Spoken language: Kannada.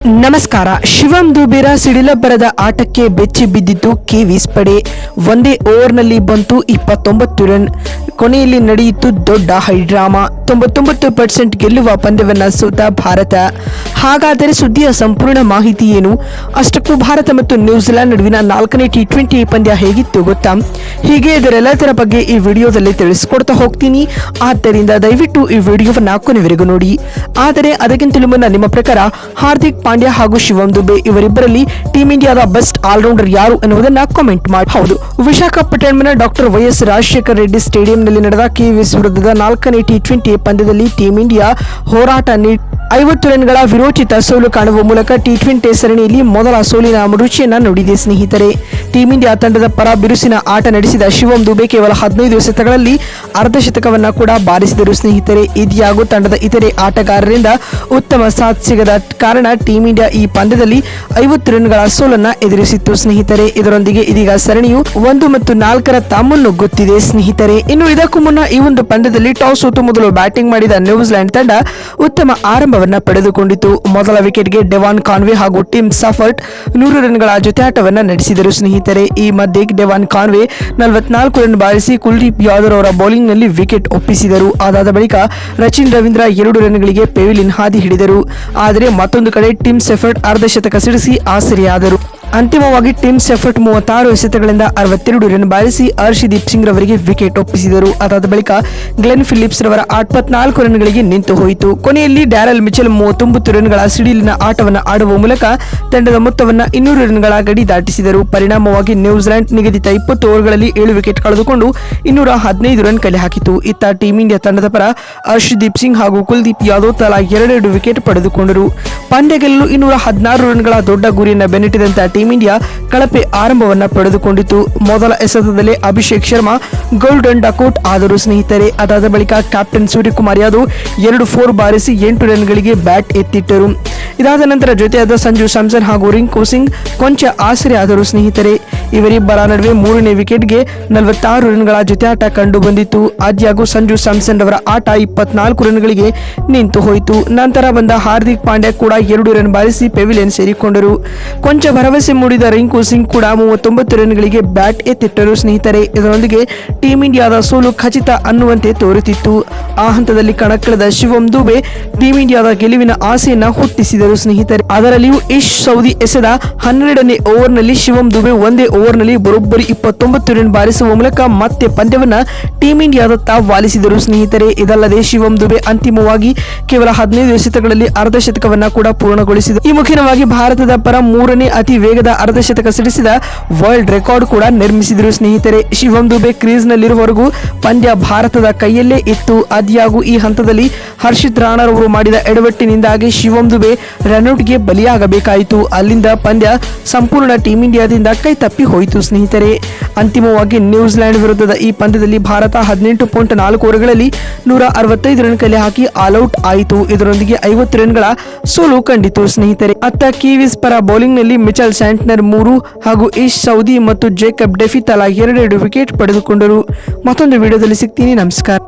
ನಮಸ್ಕಾರ. ಶಿವಂ ದುಬೇರ ಸಿಡಿಲಬ್ಬರದ ಆಟಕ್ಕೆ ಬೆಚ್ಚಿ ಬಿದ್ದಿತ್ತು ಕಿವೀಸ್ ಪಡೆ. ಒಂದೇ ಓವರ್ನಲ್ಲಿ ಬಂತು 29 ರನ್. ಕೊನೆಯಲ್ಲಿ ನಡೆಯಿತು ದೊಡ್ಡ ಹೈಡ್ರಾಮಾ. 99% ಗೆಲ್ಲುವ ಪಂದ್ಯವನ್ನ ಸೋತ ಭಾರತ. ಹಾಗಾದರೆ ಸುದ್ದಿಯ ಸಂಪೂರ್ಣ ಮಾಹಿತಿ ಏನು? ಅಷ್ಟಕ್ಕೂ ಭಾರತ ಮತ್ತು ನ್ಯೂಜಿಲೆಂಡ್ ನಡುವಿನ 4ನೇ T20 ಪಂದ್ಯ ಹೇಗಿತ್ತು ಗೊತ್ತಾ? ಹೀಗೆ ಇದರೆಲ್ಲದರ ಬಗ್ಗೆ ಈ ವಿಡಿಯೋದಲ್ಲಿ ತಿಳಿಸ್ಕೊಡ್ತಾ ಹೋಗ್ತೀನಿ. ಆದ್ದರಿಂದ ದಯವಿಟ್ಟು ಈ ವಿಡಿಯೋವನ್ನ ಕೊನೆವರೆಗೂ ನೋಡಿ. ಆದರೆ ಅದಕ್ಕಿಂತಲೂ ಮುನ್ನ ನಿಮ್ಮ ಪ್ರಕಾರ ಹಾರ್ದಿಕ್ ಪಾಂಡ್ಯ ಹಾಗೂ ಶಿವಂ ದುಬೆ ಇವರಿಬ್ಬರಲ್ಲಿ ಟೀಂ ಇಂಡಿಯಾದ ಬೆಸ್ಟ್ ಆಲ್ರೌಂಡರ್ ಯಾರು ಎನ್ನುವುದನ್ನ ಕಾಮೆಂಟ್ ಮಾಡಿ. ಹೌದು, ವಿಶಾಖಪಟ್ಟಣಂನ ಡಾಕ್ಟರ್ ವೈಎಸ್ ರಾಜಶೇಖರ ರೆಡ್ಡಿ ಸ್ಟೇಡಿಯಂನಲ್ಲಿ ನಡೆದ ಕಿವೀಸ್ ವಿರುದ್ಧದ 4ನೇ T20 ಪಂದ್ಯದಲ್ಲಿ ಟೀಂ ಇಂಡಿಯಾ ಹೋರಾಟ 50 ರನ್ಗಳ ವಿರೋಚಿತ ಸೋಲು ಕಾಣುವ ಮೂಲಕ T20 ಸರಣಿಯಲ್ಲಿ ಮೊದಲ ಸೋಲಿನ ರುಚಿಯನ್ನ ನೋಡಿದೆ ಸ್ನೇಹಿತರೆ. ಟೀಂ ಇಂಡಿಯಾ ತಂಡದ ಪರ ಬಿರುಸಿನ ಆಟ ನಡೆಸಿದ ಶಿವಂ ದುಬೆ ಕೇವಲ 15 ಎಸೆತಗಳಲ್ಲಿ ಅರ್ಧಶತಕವನ್ನ ಕೂಡ ಬಾರಿಸಿದರು ಸ್ನೇಹಿತರೆ. ಇದ್ಯಾಗೂ ತಂಡದ ಇತರೆ ಆಟಗಾರರಿಂದ ಉತ್ತಮ ಸಾಥ್ ಸಿಗದ ಕಾರಣ ಟೀಂ ಇಂಡಿಯಾ ಈ ಪಂದ್ಯದಲ್ಲಿ 50 ರನ್ಗಳ ಸೋಲನ್ನ ಎದುರಿಸಿತ್ತು ಸ್ನೇಹಿತರೆ. ಇದರೊಂದಿಗೆ ಇದೀಗ ಸರಣಿಯು 1 ಮತ್ತು 4ರ ತಮ್ಮನ್ನು ಗೊತ್ತಿದೆ ಸ್ನೇಹಿತರೆ. ಇನ್ನು ಇದಕ್ಕೂ ಮುನ್ನ ಈ ಒಂದು ಪಂದ್ಯದಲ್ಲಿ ಟಾಸ್ ಸೋತು ಮೊದಲು ಬ್ಯಾಟಿಂಗ್ ಮಾಡಿದ ನ್ಯೂಜಿಲೆಂಡ್ ತಂಡ ಉತ್ತಮ ಆರಂಭವನ್ನ ಪಡೆದುಕೊಂಡಿತು. ಮೊದಲ ವಿಕೆಟ್ಗೆ ಡೆವಾನ್ ಕಾನ್ವೆ ಹಾಗೂ ಟಿಮ್ ಸಫರ್ಟ್ 100 ರನ್ಗಳ ಜೊತೆಯಾಟವನ್ನ ನಡೆಸಿದರು ಸ್ನೇಹಿತರೆ. ಈ ಮಧ್ಯೆ ಡೆವಾನ್ ಕಾನ್ವೆ 44 ರನ್ ಬಾರಿಸಿ ಕುಲ್ದೀಪ್ ಯಾದವ್ ಅವರ ಬೌಲಿಂಗ್ ನಲ್ಲಿ ವಿಕೆಟ್ ಒಪ್ಪಿಸಿದರು. ಅದಾದ ಬಳಿಕ ರಚಿನ್ ರವೀಂದ್ರ 2 ರನ್ಗಳಿಗೆ ಪೆವಿಲಿಯನ್ ಹಾದಿ ಹಿಡಿದರು. ಆದರೆ ಮತ್ತೊಂದು ಕಡೆ ಟಿಮ್ ಸೆಫರ್ಟ್ ಅರ್ಧಶತಕ ಸಿಡಿಸಿ ಆಸರೆಯಾದರು. ಅಂತಿಮವಾಗಿ ಟಿಮ್ ಸೆಫರ್ಟ್ 36 ಎಸೆತಗಳಿಂದ 62 ರನ್ ಬಾರಿಸಿ ಹರ್ಷದೀಪ್ ಸಿಂಗ್ ರವರಿಗೆ ವಿಕೆಟ್ ಒಪ್ಪಿಸಿದರು. ಅದಾದ ಬಳಿಕ ಗ್ಲೆನ್ ಫಿಲಿಪ್ಸ್ ರವರ 24 ರನ್ಗಳಿಗೆ ನಿಂತು ಹೋಯಿತು. ಕೊನೆಯಲ್ಲಿ ಡ್ಯಾರೆಲ್ ಮಿಚೆಲ್ 39 ರನ್ಗಳ ಸಿಡಿಲಿನ ಆಟವನ್ನು ಆಡುವ ಮೂಲಕ ತಂಡದ ಮೊತ್ತವನ್ನು 200 ರನ್ಗಳ ಗಡಿ ದಾಟಿಸಿದರು. ಪರಿಣಾಮವಾಗಿ ನ್ಯೂಜಿಲೆಂಡ್ ನಿಗದಿತ 20 ಓವರ್ಗಳಲ್ಲಿ 7 ವಿಕೆಟ್ ಕಳೆದುಕೊಂಡು 215 ರನ್ ಕಲೆ ಹಾಕಿತು. ಇತ್ತ ಟೀಂ ಇಂಡಿಯಾ ತಂಡದ ಪರ ಹರ್ಷದೀಪ್ ಸಿಂಗ್ ಹಾಗೂ ಕುಲ್ದೀಪ್ ಯಾದವ್ ತಲಾ 2 ವಿಕೆಟ್ ಪಡೆದುಕೊಂಡರು. ಪಂದ್ಯ ಗೆಲ್ಲಲು 216 ರನ್ಗಳ ದೊಡ್ಡ ಗುರಿಯನ್ನು ಬೆನ್ನಟ್ಟಿದಂತ ಟೀಂ ಇಂಡಿಯಾ ಕಳಪೆ ಆರಂಭವನ್ನ ಪಡೆದುಕೊಂಡಿತು. ಮೊದಲ ಎಸೆತದಲ್ಲೇ ಅಭಿಷೇಕ್ ಶರ್ಮಾ ಗೋಲ್ಡನ್ ಡಕೌಟ್ ಆದರು ಸ್ನೇಹಿತರೆ. ಅದಾದ ಬಳಿಕ ಕ್ಯಾಪ್ಟನ್ ಸೂರ್ಯಕುಮಾರ್ ಯಾದವ್ 2 4 ಬಾರಿಸಿ 8 ರನ್ಗಳಿಗೆ ಬ್ಯಾಟ್ ಎತ್ತಿಟ್ಟರು. ಇದಾದ ನಂತರ ಜೊತೆಯಾದ ಸಂಜು ಸ್ಯಾಮ್ಸನ್ ಹಾಗೂ ರಿಂಕು ಸಿಂಗ್ ಕೊಂಚ ಆಸರೆ ಆದರು ಸ್ನೇಹಿತರೆ. ಇವರಿಬ್ಬರ ನಡುವೆ 3ನೇ ವಿಕೆಟ್ಗೆ 46 ರನ್ಗಳ ಜೊತೆಯಾಟ ಕಂಡು ಬಂದಿತ್ತು. ಆದ್ಯಾಗೂ ಸಂಜು ಸ್ಯಾಮ್ಸನ್ ಅವರ ಆಟ 24 ರನ್ಗಳಿಗೆ ನಿಂತು ಹೋಯಿತು. ನಂತರ ಬಂದ ಹಾರ್ದಿಕ್ ಪಾಂಡ್ಯ ಕೂಡ 2 ರನ್ ಬಾರಿಸಿ ಪೆವಿಲಿಯನ್ ಸೇರಿಕೊಂಡರು. ಕೊಂಚ ಭರವಸೆ ಮೂಡಿದ ರಿಂಕು ಸಿಂಗ್ ಕೂಡ 39 ರನ್ಗಳಿಗೆ ಬ್ಯಾಟ್ ಎತ್ತಿಟ್ಟರು ಸ್ನೇಹಿತರೆ. ಇದರೊಂದಿಗೆ ಟೀಂ ಇಂಡಿಯಾದ ಸೋಲು ಖಚಿತ ಅನ್ನುವಂತೆ ತೋರುತ್ತಿತ್ತು. ಆ ಹಂತದಲ್ಲಿ ಕಣಕ್ಕಿಳಿದ ಶಿವಂ ದುಬೆ ಟೀಂ ಇಂಡಿಯಾದ ಗೆಲುವಿನ ಆಸೆಯನ್ನ ಹುಟ್ಟಿಸಿದರು ಸ್ನೇಹಿತರೆ. ಅದರಲ್ಲಿಯೂ ಇಶ್ ಸೌದಿ ಎಸೆದ 12ನೇ ಓವರ್ನಲ್ಲಿ ಶಿವಂ ದುಬೆ ಒಂದೇ ಓವರ್ನಲ್ಲಿ ಬರೋಬ್ಬರಿ 29 ರನ್ ಬಾರಿಸುವ ಮೂಲಕ ಮತ್ತೆ ಪಂದ್ಯವನ್ನ ಟೀಂ ಇಂಡಿಯಾದತ್ತ ವಾಲಿಸಿದರು ಸ್ನೇಹಿತರೆ. ಇದಲ್ಲದೆ ಶಿವಂ ದುಬೆ ಅಂತಿಮವಾಗಿ ಕೇವಲ 15 ಎಸೆತಗಳಲ್ಲಿ ಅರ್ಧಶತಕವನ್ನ ಕೂಡ ಪೂರ್ಣಗೊಳಿಸಿದರು. ಈ ಮುಖೇನವಾಗಿ ಭಾರತದ ಪರ 3ನೇ ಅತಿ ವೇಗದ ಅರ್ಧಶತಕ ಸಿಡಿಸಿದ ವರ್ಲ್ಡ್ ರೆಕಾರ್ಡ್ ಕೂಡ ನಿರ್ಮಿಸಿದರು ಸ್ನೇಹಿತರೆ. ಶಿವಂ ದುಬೆ ಕ್ರೀಸ್ ನಲ್ಲಿರುವವರೆಗೂ ಪಂದ್ಯ ಭಾರತದ ಕೈಯಲ್ಲೇ ಇತ್ತು. ಆದ್ಯಾಗೂ ಈ ಹಂತದಲ್ಲಿ ಹರ್ಷಿತ್ ರಾಣಾರವರು ಮಾಡಿದ ಎಡವಟ್ಟಿನಿಂದಾಗಿ ಶಿವಂ ದುಬೆ ರನ್ಔಟ್ಗೆ ಬಲಿಯಾಗಬೇಕಾಯಿತು. ಅಲ್ಲಿಂದ ಪಂದ್ಯ ಸಂಪೂರ್ಣ ಟೀಂ ಇಂಡಿಯಾದಿಂದ ಕೈ ತಪ್ಪಿ ಹೋಯಿತು ಸ್ನೇಹಿತರೆ. ಅಂತಿಮವಾಗಿ ನ್ಯೂಜಿಲೆಂಡ್ ವಿರುದ್ಧದ ಈ ಪಂದ್ಯದಲ್ಲಿ ಭಾರತ 18.4 ಓವರ್ಗಳಲ್ಲಿ 165 ರನ್ ಕಲೆ ಹಾಕಿ ಆಲ್ಔಟ್ ಆಯಿತು. ಇದರೊಂದಿಗೆ 50 ರನ್ಗಳ ಸೋಲು ಕಂಡಿತು ಸ್ನೇಹಿತರೆ. ಅತ್ತ ಕಿವೀಸ್ ಪರ ಬೌಲಿಂಗ್ ನಲ್ಲಿ ಮಿಚೆಲ್ ಸ್ಯಾಂಟ್ನರ್ 3 ಹಾಗೂ ಇಶ್ ಸೌದಿ ಮತ್ತು ಜೇಕಬ್ ಡೆಫಿ ತಲಾ 2 ವಿಕೆಟ್ ಪಡೆದುಕೊಂಡರು. ಮತ್ತೊಂದು ವಿಡಿಯೋದಲ್ಲಿ ಸಿಗ್ತೀನಿ. ನಮಸ್ಕಾರ.